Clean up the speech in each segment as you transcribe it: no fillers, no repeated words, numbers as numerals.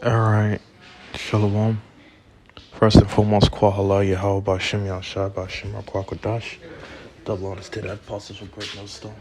Alright, Shalom. First and foremost, Kwahala Yahweh Bashim Yahshai Bashim Kwakadash. Double honors to the apostles will break no stone.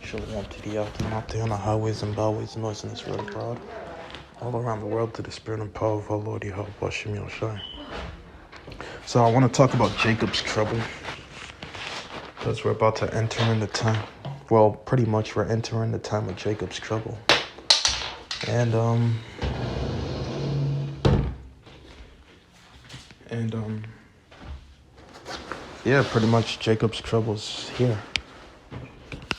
Shalom to the out there on the highways and byways, noise in this world abroad. All around the world to the spirit and power of our Lord Yahweh Bashim Yahshai. So I want to talk about Jacob's trouble. Because we're about to enter in the time. Well, pretty much we're entering the time of Jacob's trouble. And yeah, pretty much Jacob's trouble's here.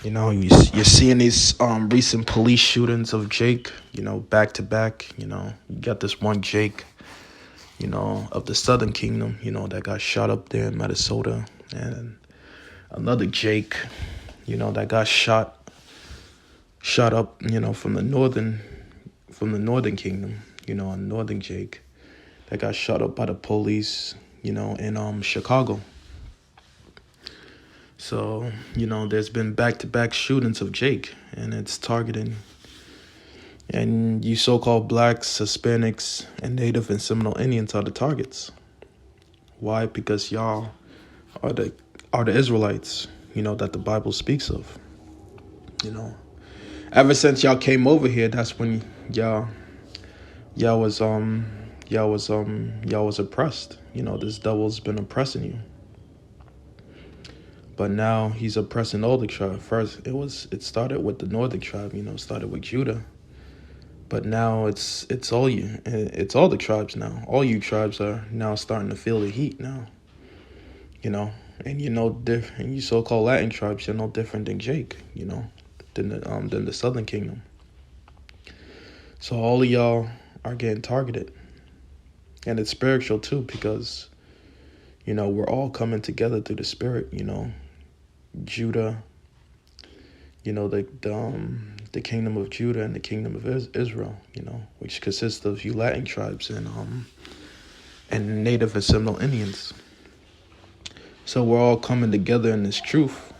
You know, you're seeing these recent police shootings of Jake, back to back. You got this one Jake, of the Southern Kingdom, that got shot up there in Minnesota, and another Jake, that got shot up, from the northern kingdom, a northern Jake that got shot up by the police, in Chicago. So, there's been back-to-back shootings of Jake, and it's targeting, and you so-called blacks, Hispanics, and Native and Seminole Indians are the targets. Why? Because y'all are the Israelites, that the Bible speaks of. Ever since y'all came over here, that's when y'all was oppressed. This devil's been oppressing you. But now he's oppressing all the tribes. First, it started with the northern tribe, started with Judah. But now it's all the tribes now. All you tribes are now starting to feel the heat now. And and you so-called Latin tribes, you're no different than Jake, than the Southern Kingdom. So all of y'all are getting targeted. And it's spiritual too, because we're all coming together through the spirit, Judah, the kingdom of Judah and the kingdom of Israel, which consists of you Latin tribes and Native and Seminole Indians. So we're all coming together in this truth,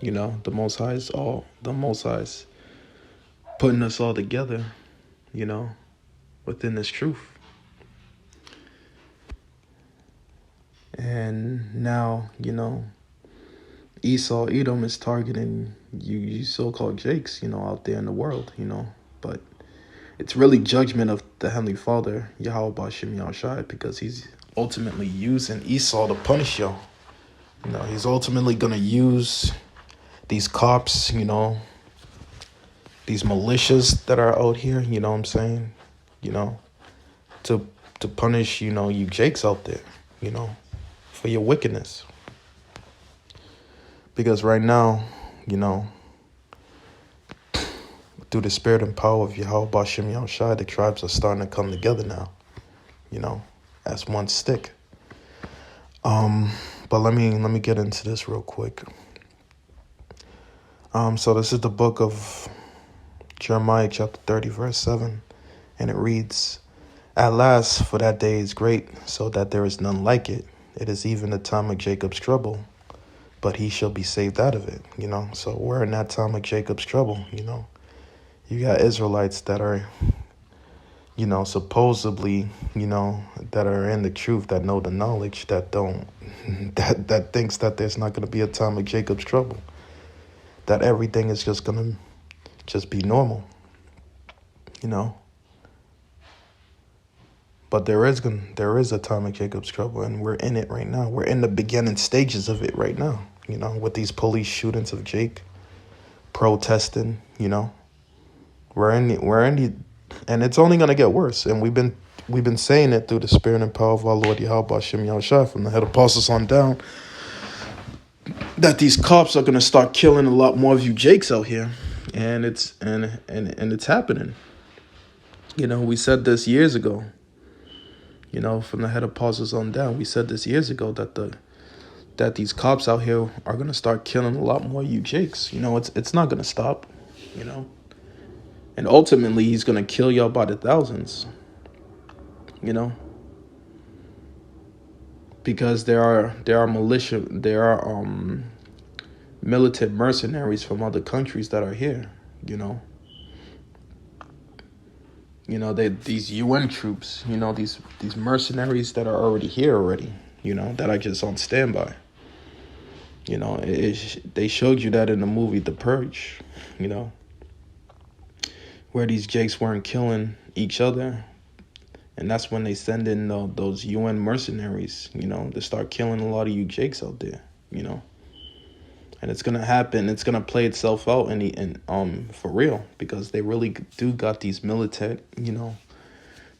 the Most High's putting us all together, within this truth. And now, Esau, Edom is targeting you so-called Jakes, out there in the world, but it's really judgment of the Heavenly Father, Yahweh Bashim Yahshai, because he's ultimately using Esau to punish y'all. He's ultimately going to use these cops, these militias that are out here, you know what I'm saying, to punish, you Jakes out there, for your wickedness. Because right now, through the spirit and power of Yahweh Bashim Yahushai, the tribes are starting to come together now, as one stick. But let me get into this real quick. So this is the book of Jeremiah, chapter 30, verse 7, and it reads, "At last, for that day is great, so that there is none like it. It is even the time of Jacob's trouble, but he shall be saved out of it." So we're in that time of Jacob's trouble. You got Israelites that are, supposedly, that are in the truth, that know the knowledge, that don't, that thinks that there's not going to be a time of Jacob's trouble, that everything is just going to just be normal, But there is a time of Jacob's trouble, and we're in it right now. We're in the beginning stages of it right now, with these police shootings of Jake, protesting, We're in the, and it's only gonna get worse. And we've been saying it through the spirit and power of our Lord Yahweh Bashim Yahushua, from the head apostles on down, that these cops are gonna start killing a lot more of you Jakes out here, and it's happening. We said this years ago. From the head apostles on down, we said this years ago that these cops out here are gonna start killing a lot more of you Jakes. It's not gonna stop. And ultimately, he's going to kill y'all by the thousands, because there are militant mercenaries from other countries that are here, these UN troops, these mercenaries that are already here already, that are just on standby. They showed you that in the movie The Purge, where these Jakes weren't killing each other. And that's when they send in those UN mercenaries, to start killing a lot of you Jakes out there, And it's gonna happen. It's gonna play itself out for real, because they really do got these militant,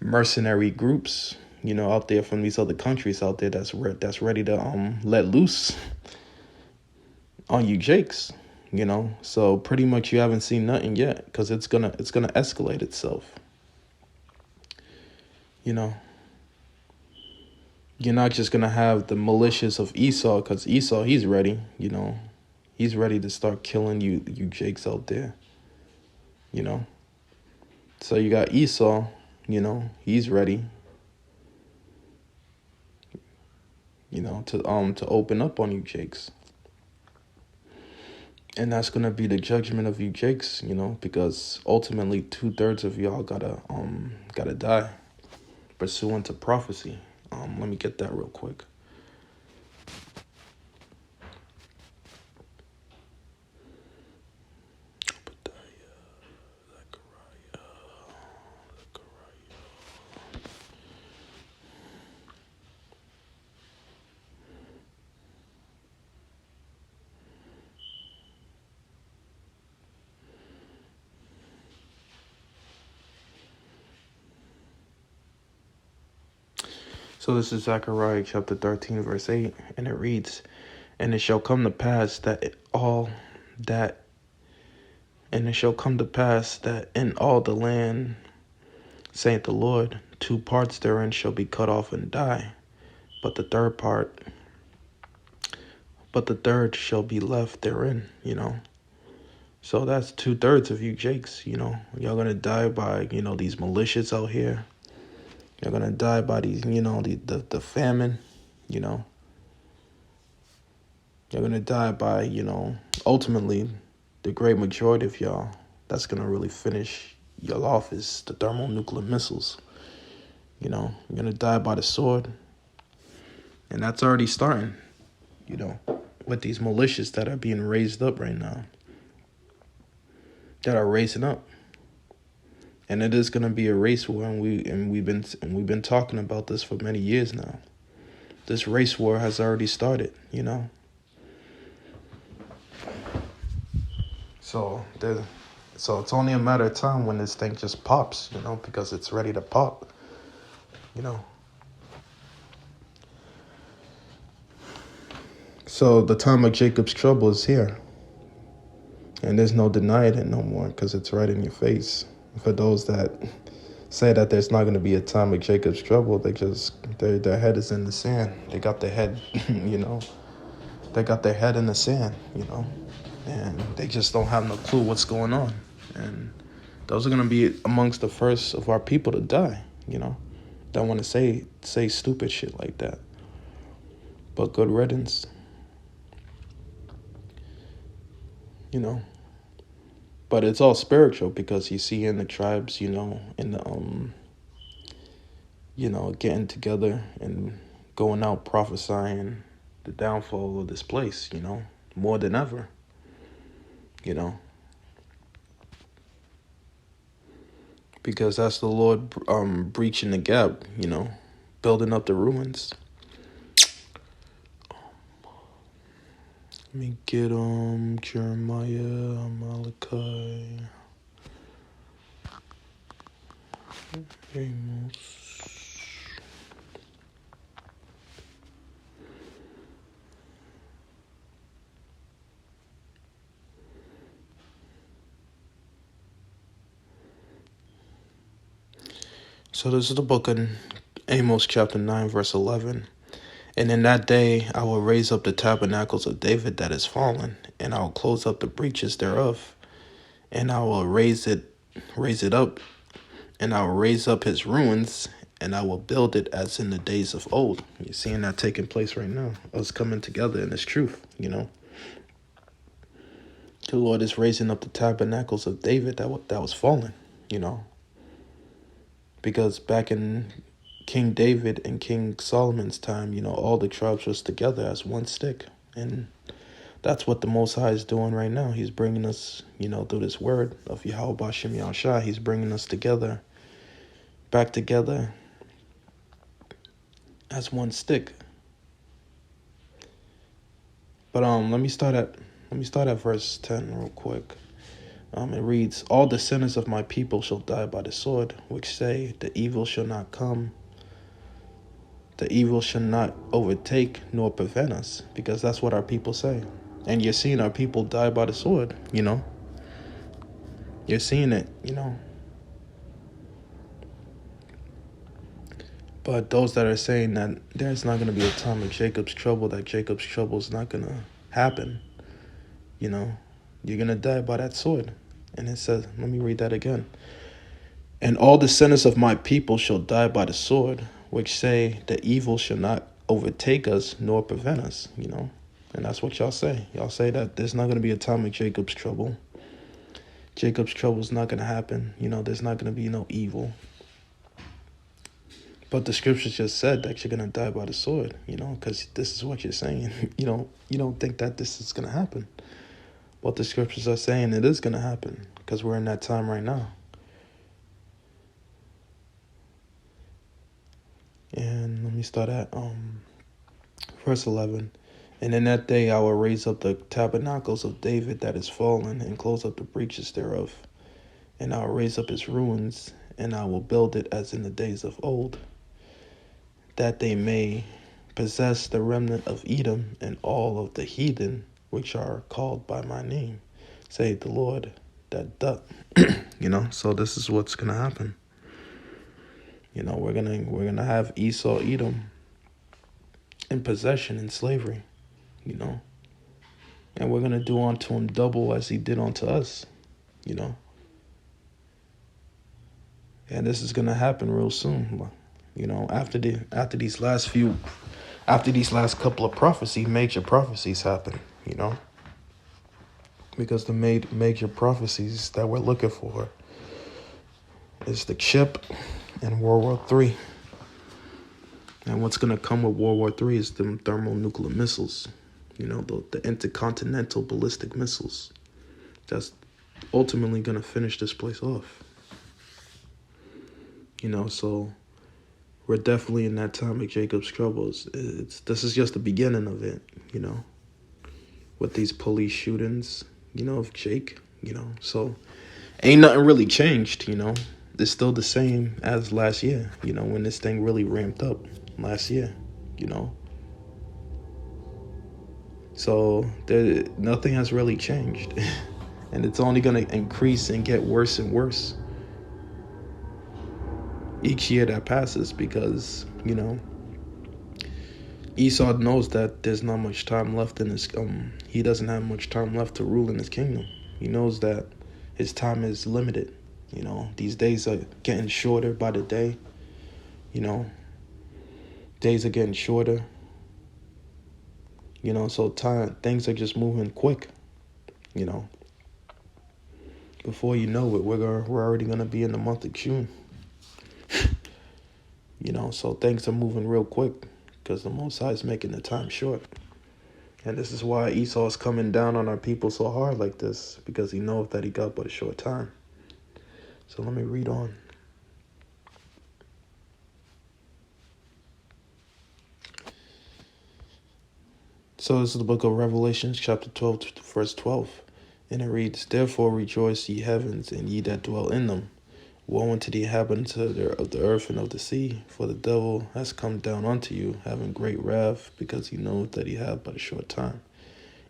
mercenary groups, out there from these other countries out there that's ready to let loose on you Jakes, So pretty much you haven't seen nothing yet, because it's gonna escalate itself. You're not just gonna have the militias of Esau, because Esau, he's ready, He's ready to start killing you Jakes out there, So you got Esau, he's ready, to open up on you Jakes. And that's gonna be the judgment of you Jakes, because ultimately 2/3 of y'all gotta die, pursuant to prophecy. Let me get that real quick. So this is Zechariah chapter 13, verse 8, and it reads, And it shall come to pass that in all the land, saith the Lord, 2 parts therein shall be cut off and die, but the third shall be left therein, So that's 2/3 of you Jakes, Y'all gonna die by, these militias out here. You're gonna die by these, the famine, You're gonna die by, ultimately, the great majority of y'all that's gonna really finish y'all off is the thermonuclear missiles. You're gonna die by the sword, and that's already starting, with these militias that are being raised up right now, that are raising up. And it is going to be a race war, and we've been talking about this for many years now. This race war has already started, So it's only a matter of time when this thing just pops, because it's ready to pop, So the time of Jacob's trouble is here, and there's no denying it no more, because it's right in your face. For those that say that there's not going to be a time of Jacob's trouble, their head is in the sand. They got their head, they got their head in the sand, and they just don't have no clue what's going on. And those are going to be amongst the first of our people to die, Don't want to say stupid shit like that. But good riddance, But it's all spiritual, because you see in the tribes, in the getting together and going out prophesying the downfall of this place, more than ever, because that's the Lord breaching the gap, building up the ruins. Let me get Jeremiah, Malachi, Amos. So this is the book of Amos chapter 9, verse 11. And in that day I will raise up the tabernacles of David that is fallen, and I will close up the breaches thereof, and I will raise it up, and I will raise up his ruins, and I will build it as in the days of old. You're seeing that taking place right now, us coming together in this truth, The The Lord is raising up the tabernacles of David that was fallen, Because back in King David and King Solomon's time, all the tribes was together as one stick. And that's what the Most High is doing right now. He's bringing us, through this word of Yahweh Bashem Yahushua, he's bringing us together, back together as one stick. But let me start at verse 10 real quick. It reads, "All the sinners of my people shall die by the sword, which say, the evil shall not come, the evil shall not overtake nor prevent us," because that's what our people say. And you're seeing our people die by the sword, You're seeing it, But those that are saying that there's not going to be a time of Jacob's trouble, that Jacob's trouble is not going to happen, you're going to die by that sword. And it says, let me read that again. "And all the sinners of my people shall die by the sword, which say, the evil shall not overtake us nor prevent us," And that's what y'all say. Y'all say that there's not going to be a time of Jacob's trouble. Jacob's trouble is not going to happen. There's not going to be no evil. But the scriptures just said that you're going to die by the sword, because this is what you're saying. You don't think that this is going to happen. But the scriptures are saying it is going to happen, because we're in that time right now. And let me start at verse 11. "And in that day I will raise up the tabernacles of David that is fallen, and close up the breaches thereof. And I will raise up its ruins, and I will build it as in the days of old, that they may possess the remnant of Edom and all of the heathen which are called by my name, saith the Lord that doth." So this is what's gonna happen. We're gonna have Esau, Edom in possession, in slavery, and we're gonna do unto him double as he did unto us, and this is gonna happen real soon. After these last couple of major prophecies happen, because the major prophecies that we're looking for is the chip and World War III. And what's going to come with World War III is the thermonuclear missiles, the intercontinental ballistic missiles. That's ultimately going to finish this place off. So we're definitely in that time of Jacob's troubles. This is just the beginning of it, with these police shootings, of Jake, So ain't nothing really changed, It's still the same as last year, when this thing really ramped up last year, So nothing has really changed. And it's only going to increase and get worse and worse each year that passes, because, Esau knows that there's not much time left in his, he doesn't have much time left to rule in his kingdom. He knows that his time is limited. These days are getting shorter by the day. Days are getting shorter. So things are just moving quick. Before you know it, we're already gonna be in the month of June. So things are moving real quick, because the Most High is making the time short. And this is why Esau is coming down on our people so hard like this, because he knows that he got but a short time. So let me read on. So this is the book of Revelation, chapter 12, verse 12. And it reads, "Therefore rejoice, ye heavens, and ye that dwell in them. Woe unto the inhabitants of the earth and of the sea, for the devil has come down unto you, having great wrath, because he knows that he hath but a short time."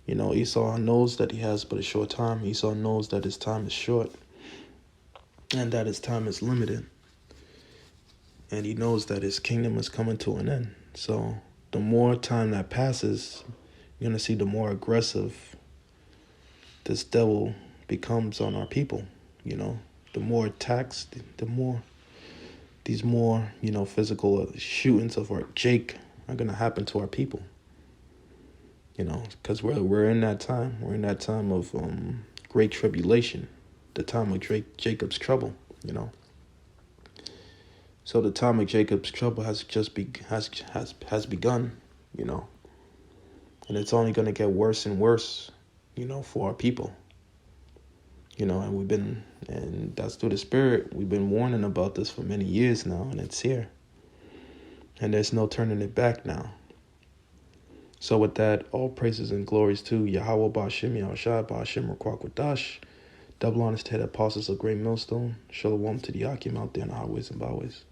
Esau knows that he has but a short time. Esau knows that his time is short, and that his time is limited. And he knows that his kingdom is coming to an end. So the more time that passes, you're going to see the more aggressive this devil becomes on our people. The more attacks, these more physical shootings of our Jake are going to happen to our people. Because we're in that time. We're in that time of great tribulation, the time of Jacob's trouble. So the time of Jacob's trouble has begun, you know, and it's only going to get worse and worse, you know, for our people, you know, and that's through the Spirit. We've been warning about this for many years now, and it's here, and there's no turning it back now. So with that, all praises and glories to Yahweh Ba'Shem Yahushua Ba'Shem Rakwak Wadash. Double honors to the apostles of Great Millstone. Shalom to the Akim out there in the highways and byways.